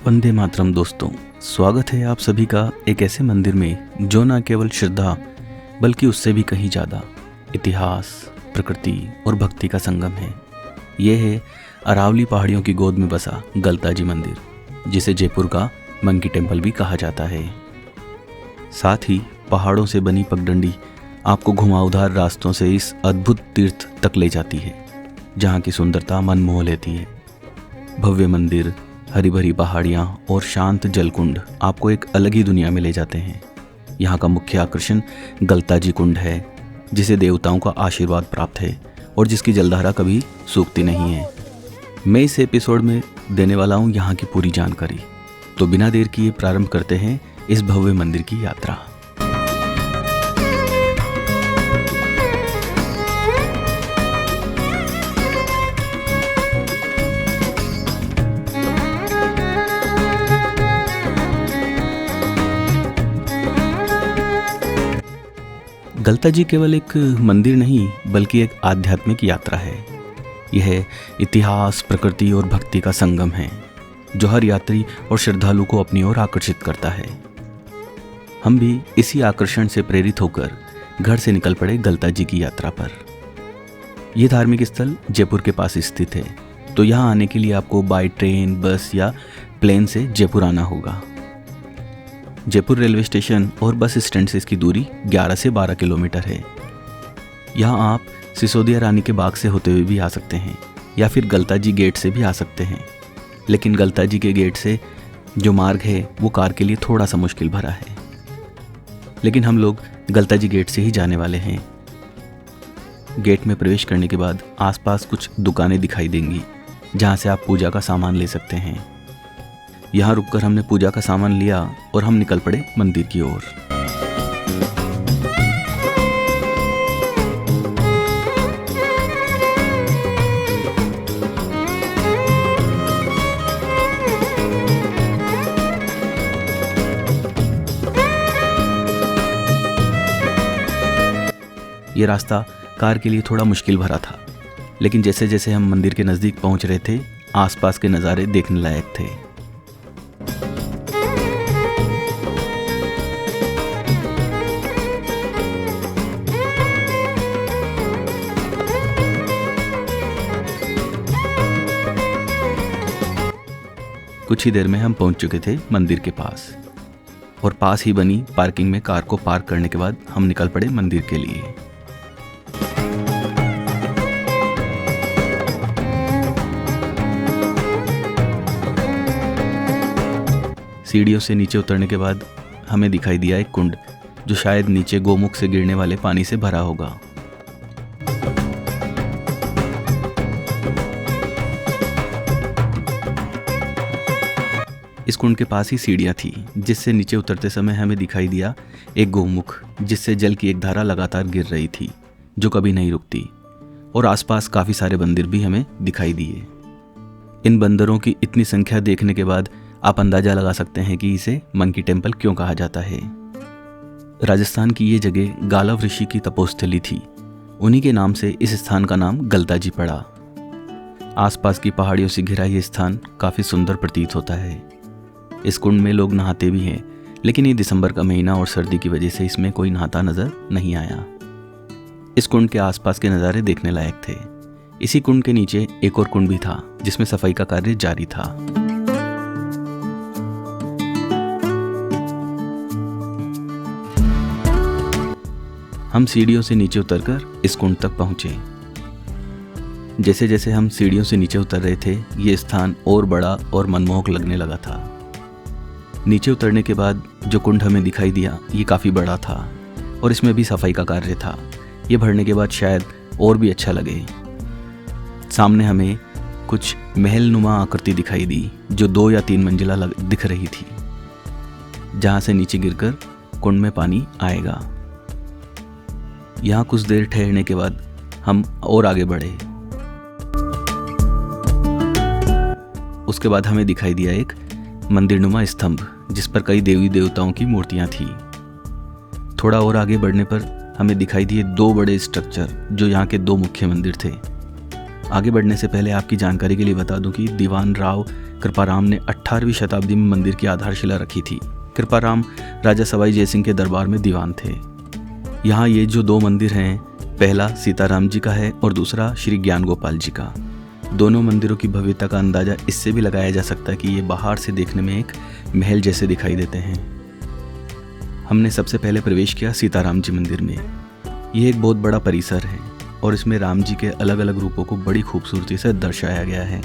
वंदे मातरम दोस्तों, स्वागत है आप सभी का एक ऐसे मंदिर में जो न केवल श्रद्धा बल्कि उससे भी कहीं ज़्यादा इतिहास, प्रकृति और भक्ति का संगम है। ये है अरावली पहाड़ियों की गोद में बसा गलता जी मंदिर, जिसे जयपुर का मंकी टेम्पल भी कहा जाता है। साथ ही पहाड़ों से बनी पगडंडी आपको घुमावदार रास्तों से इस अद्भुत तीर्थ तक ले जाती है, जहाँ की सुंदरता मन मोह लेती है। भव्य मंदिर, हरी भरी पहाड़ियाँ और शांत जलकुंड आपको एक अलग ही दुनिया में ले जाते हैं। यहाँ का मुख्य आकर्षण गलता जी कुंड है, जिसे देवताओं का आशीर्वाद प्राप्त है और जिसकी जलधारा कभी सूखती नहीं है। मैं इस एपिसोड में देने वाला हूँ यहाँ की पूरी जानकारी। तो बिना देर किए प्रारंभ करते हैं इस भव्य मंदिर की यात्रा। गलता जी केवल एक मंदिर नहीं बल्कि एक आध्यात्मिक यात्रा है। यह इतिहास, प्रकृति और भक्ति का संगम है, जो हर यात्री और श्रद्धालु को अपनी ओर आकर्षित करता है। हम भी इसी आकर्षण से प्रेरित होकर घर से निकल पड़े गलता जी की यात्रा पर। यह धार्मिक स्थल जयपुर के पास स्थित है, तो यहाँ आने के लिए आपको बाय ट्रेन, बस या प्लेन से जयपुर आना होगा। जयपुर रेलवे स्टेशन और बस स्टैंड से इसकी दूरी 11 से 12 किलोमीटर है। यहाँ आप सिसोदिया रानी के बाग से होते हुए भी आ सकते हैं या फिर गलता जी गेट से भी आ सकते हैं, लेकिन गलता जी के गेट से जो मार्ग है वो कार के लिए थोड़ा सा मुश्किल भरा है। लेकिन हम लोग गलता जी गेट से ही जाने वाले हैं। गेट में प्रवेश करने के बाद आसपास कुछ दुकानें दिखाई देंगी, जहाँ से आप पूजा का सामान ले सकते हैं। यहाँ रुककर हमने पूजा का सामान लिया और हम निकल पड़े मंदिर की ओर। ये रास्ता कार के लिए थोड़ा मुश्किल भरा था, लेकिन जैसे जैसे हम मंदिर के नज़दीक पहुंच रहे थे, आसपास के नज़ारे देखने लायक थे। कुछ ही देर में हम पहुंच चुके थे मंदिर के पास, और पास ही बनी पार्किंग में कार को पार्क करने के बाद हम निकल पड़े मंदिर के लिए। सीढ़ियों से नीचे उतरने के बाद हमें दिखाई दिया एक कुंड, जो शायद नीचे गोमुख से गिरने वाले पानी से भरा होगा। इस कुंड के पास ही सीढ़ियाँ थी, जिससे नीचे उतरते समय हमें दिखाई दिया एक गोमुख, जिससे जल की एक धारा लगातार गिर रही थी, जो कभी नहीं रुकती। और आसपास काफ़ी सारे बंदर भी हमें दिखाई दिए। इन बंदरों की इतनी संख्या देखने के बाद आप अंदाज़ा लगा सकते हैं कि इसे मंकी टेम्पल क्यों कहा जाता है। राजस्थान की ये जगह गालव ऋषि की तपोस्थली थी। उन्हीं के नाम से इस स्थान का नाम गलता जी पड़ा। आसपास की पहाड़ियों से घिरा ये स्थान काफ़ी सुंदर प्रतीत होता है। इस कुंड में लोग नहाते भी हैं, लेकिन ये दिसंबर का महीना और सर्दी की वजह से इसमें कोई नहाता नजर नहीं आया। इस कुंड के आसपास के नज़ारे देखने लायक थे। इसी कुंड के नीचे एक और कुंड भी था, जिसमें सफाई का कार्य जारी था। हम सीढ़ियों से नीचे उतरकर इस कुंड तक पहुंचे। जैसे जैसे हम सीढ़ियों से नीचे उतर रहे थे, ये स्थान और बड़ा और मनमोहक लगने लगा था। नीचे उतरने के बाद जो कुंड हमें दिखाई दिया, ये काफ़ी बड़ा था और इसमें भी सफाई का कार्य था। ये भरने के बाद शायद और भी अच्छा लगे। सामने हमें कुछ महल नुमा आकृति दिखाई दी जो 2 या 3 मंजिला दिख रही थी, जहाँ से नीचे गिरकर कुंड में पानी आएगा। यहाँ कुछ देर ठहरने के बाद हम और आगे बढ़े। उसके बाद हमें दिखाई दिया एक मंदिरनुमा स्तंभ जिस पर कई देवी देवताओं की मूर्तियां थी। थोड़ा और आगे बढ़ने पर हमें दिखाई दिए 2 बड़े स्ट्रक्चर जो यहाँ के 2 मुख्य मंदिर थे। आगे बढ़ने से पहले आपकी जानकारी के लिए बता दूं कि दीवान राव कृपाराम ने 18वीं शताब्दी में मंदिर की आधारशिला रखी थी। कृपाराम राजा सवाई जयसिंह के दरबार में दीवान थे। यहाँ ये जो 2 मंदिर हैं, पहला सीताराम जी का है और दूसरा श्री ज्ञान गोपाल जी का। दोनों मंदिरों की भव्यता का अंदाजा इससे भी लगाया जा सकता है कि ये बाहर से देखने में एक महल जैसे दिखाई देते हैं। हमने सबसे पहले प्रवेश किया सीताराम जी मंदिर में। ये एक बहुत बड़ा परिसर है और इसमें राम जी के अलग अलग रूपों को बड़ी खूबसूरती से दर्शाया गया है।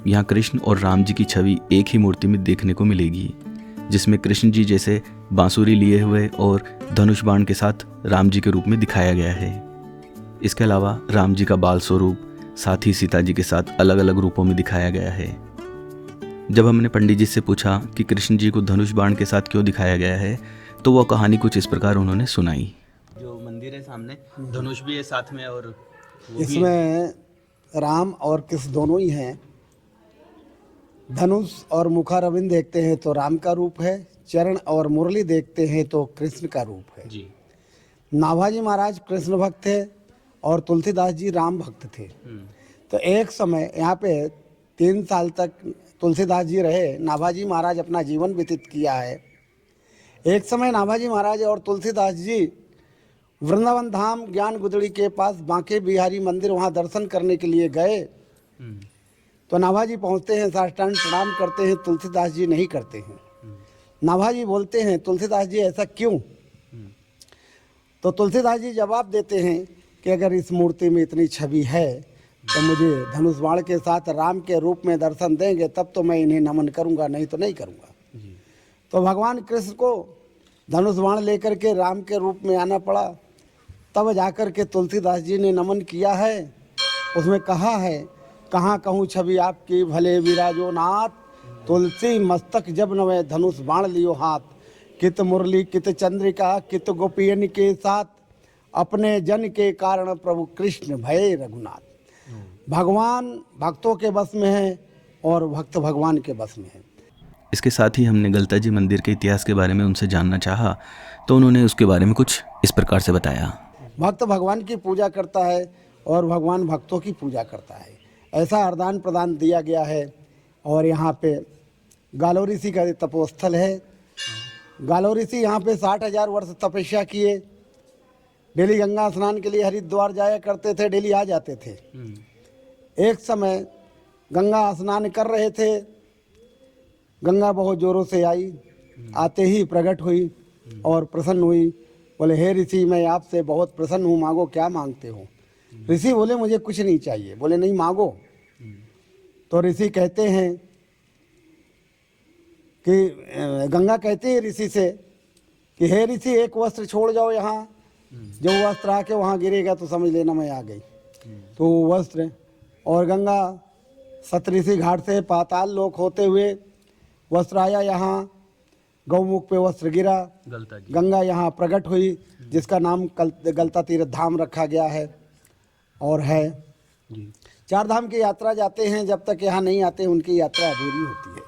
यहाँ कृष्ण और राम जी की छवि एक ही मूर्ति में देखने को मिलेगी, जिसमें कृष्ण जी जैसे बांसुरी लिए हुए और धनुष बाण के साथ राम जी के रूप में दिखाया गया है। इसके अलावा राम जी का बाल स्वरूप साथ ही सीता जी के साथ अलग अलग रूपों में दिखाया गया है। जब हमने पंडित जी से पूछा कि कृष्ण जी को धनुष बाण के साथ क्यों दिखाया गया है, तो वह कहानी कुछ इस प्रकार उन्होंने सुनाई। जो मंदिर है सामने, धनुष भी है साथ में और इसमें राम और कृष्ण दोनों ही हैं। धनुष और मुखारविंद देखते हैं तो राम का रूप है, चरण और मुरली देखते हैं तो कृष्ण का रूप है जी। नाभाजी महाराज कृष्ण भक्त थे और तुलसीदास जी राम भक्त थे। तो एक समय यहाँ पे 3 साल तक तुलसीदास जी रहे, नाभाजी महाराज अपना जीवन व्यतीत किया है। एक समय नाभाजी महाराज और तुलसीदास जी वृंदावन धाम ज्ञान गुदड़ी के पास बांके बिहारी मंदिर वहाँ दर्शन करने के लिए गए। तो नाभाजी पहुँचते हैं, साष्टांग प्रणाम करते हैं, तुलसीदास जी नहीं करते हैं। नाभाजी बोलते हैं तुलसीदास जी ऐसा क्यों? तो तुलसीदास जी जवाब देते हैं कि अगर इस मूर्ति में इतनी छवि है तो मुझे धनुष बाण के साथ राम के रूप में दर्शन देंगे तब तो मैं इन्हें नमन करूंगा, नहीं तो नहीं करूंगा। तो भगवान कृष्ण को धनुष बाण लेकर के राम के रूप में आना पड़ा, तब जाकर के तुलसीदास जी ने नमन किया है। उसमें कहा है, कहाँ कहूँ छवि आपकी भले विराजो नाथ, तुलसी मस्तक जब नवे धनुष बाण लियो हाथ, कित मुरली कित चंद्रिका कित गोपियन के साथ, अपने जन के कारण प्रभु कृष्ण भये रघुनाथ। भगवान भक्तों के बस में है और भक्त भगवान के बस में है। इसके साथ ही हमने गलता जी मंदिर के इतिहास के बारे में उनसे जानना चाहा, तो उन्होंने उसके बारे में कुछ इस प्रकार से बताया। भक्त भगवान की पूजा करता है और भगवान भक्तों की पूजा करता है, ऐसा आदान प्रदान दिया गया है। और यहाँ पे गालो ऋषि का तपोस्थल है। गालो ऋषि यहाँ पे 60,000 वर्ष तपस्या किए। डेली गंगा स्नान के लिए हरिद्वार जाया करते थे, डेली आ जाते थे। एक समय गंगा स्नान कर रहे थे, गंगा बहुत जोरों से आई, आते ही प्रकट हुई और प्रसन्न हुई। बोले, हे ऋषि, मैं आपसे बहुत प्रसन्न हूँ, मांगो क्या मांगते हो? ऋषि बोले, मुझे कुछ नहीं चाहिए। बोले, नहीं मांगो। तो ऋषि कहते हैं कि गंगा कहती है ऋषि से कि हे ऋषि, एक वस्त्र छोड़ जाओ, यहाँ जो वस्त्र आके वहाँ गिरेगा तो समझ लेना मैं आ गई। तो वो वस्त्र, और गंगा सतऋषि घाट से पाताल लोक होते हुए वस्त्र आया, यहाँ गौमुख पे वस्त्र गिरा, गंगा यहाँ प्रकट हुई, जिसका नाम गलता तीर्थ धाम रखा गया है और है। 4 धाम की यात्रा जाते हैं, जब तक यहाँ नहीं आते उनकी यात्रा अधूरी होती है।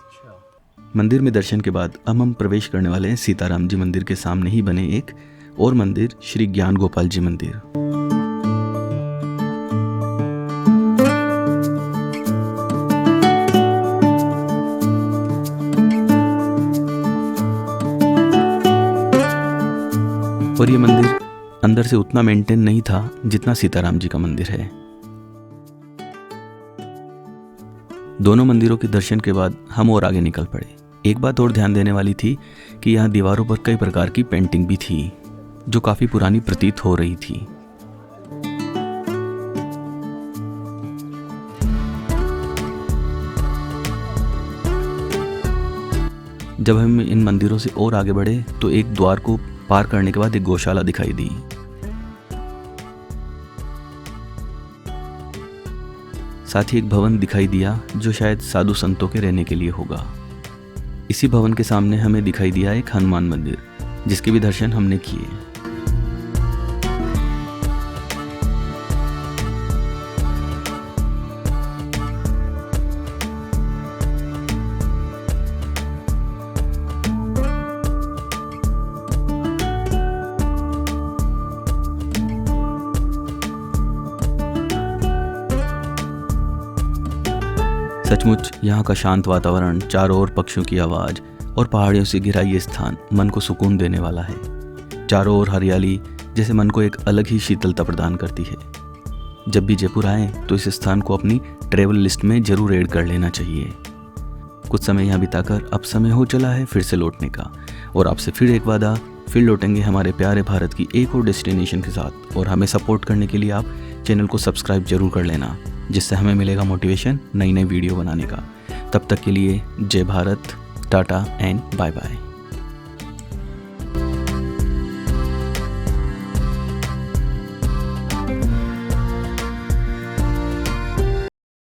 मंदिर में दर्शन के बाद अब हम प्रवेश करने वाले हैं सीताराम जी मंदिर के सामने ही बने एक और मंदिर, श्री ज्ञान गोपाल जी मंदिर। और ये मंदिर अंदर से उतना मेंटेन नहीं था जितना सीताराम जी का मंदिर है। दोनों मंदिरों के दर्शन के बाद हम और आगे निकल पड़े। एक बात और ध्यान देने वाली थी कि यहाँ दीवारों पर कई प्रकार की पेंटिंग भी थी जो काफ़ी पुरानी प्रतीत हो रही थी। जब हम इन मंदिरों से और आगे बढ़े तो एक द्वार को पार करने के बाद एक गौशाला दिखाई दी। साथ ही एक भवन दिखाई दिया जो शायद साधु संतों के रहने के लिए होगा। इसी भवन के सामने हमें दिखाई दिया एक हनुमान मंदिर, जिसके भी दर्शन हमने किए। सचमुच यहाँ का शांत वातावरण, चारों ओर पक्षियों की आवाज़ और पहाड़ियों से घिरा ये स्थान मन को सुकून देने वाला है। चारों ओर हरियाली जैसे मन को एक अलग ही शीतलता प्रदान करती है। जब भी जयपुर आएँ तो इस स्थान को अपनी ट्रैवल लिस्ट में ज़रूर ऐड कर लेना चाहिए। कुछ समय यहाँ बिताकर अब समय हो चला है फिर से लौटने का, और आपसे फिर एक वादा, फिर लौटेंगे हमारे प्यारे भारत की एक और डेस्टिनेशन के साथ। और हमें सपोर्ट करने के लिए आप चैनल को सब्सक्राइब जरूर कर लेना, जिससे हमें मिलेगा मोटिवेशन नई नई वीडियो बनाने का। तब तक के लिए जय Bharat, tata and bye bye.